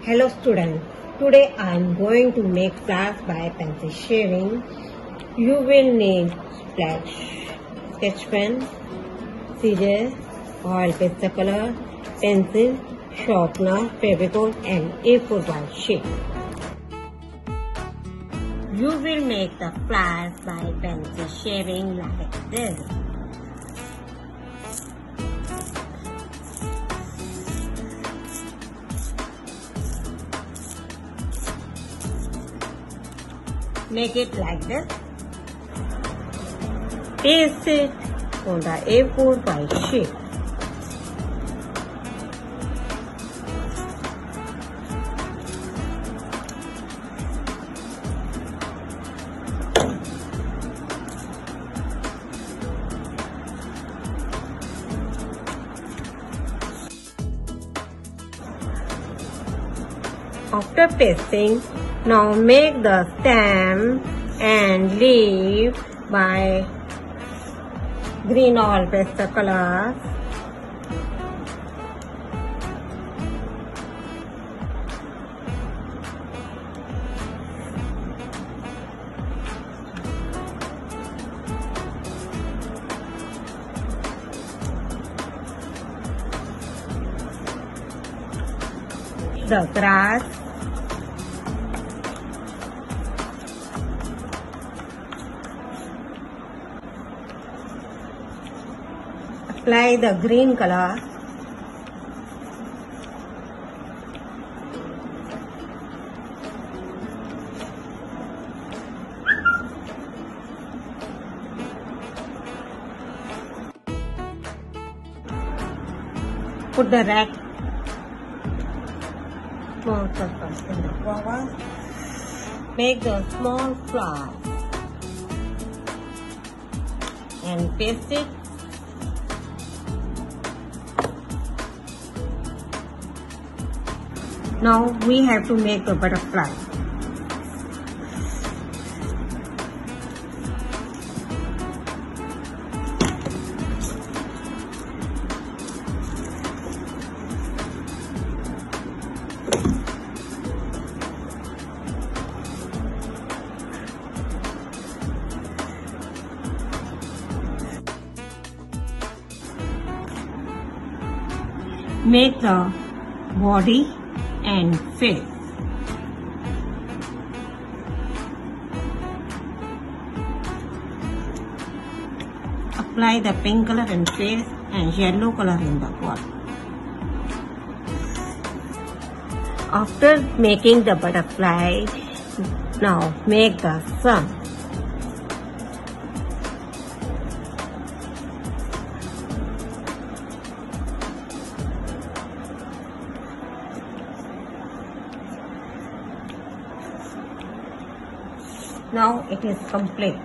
Hello students, today I am going to make flowers by pencil shaving. You will need sketch pen, scissors, oil pastel color, pencil, sharpener, Fevicol and A4 white sheet. You will make the flowers by pencil shaving like this. Make it like this. Paste it on the A4 white sheet. After pasting, now make the stem and leaf by green oil pastel colors. The grass, apply the green color, put the red small circles in the flower, make the small flower and paste it. Now we have to make a butterfly. Make the body and face. Apply the pink color in face and yellow color in the body. After making the butterfly, now make the sun. Now it is complete.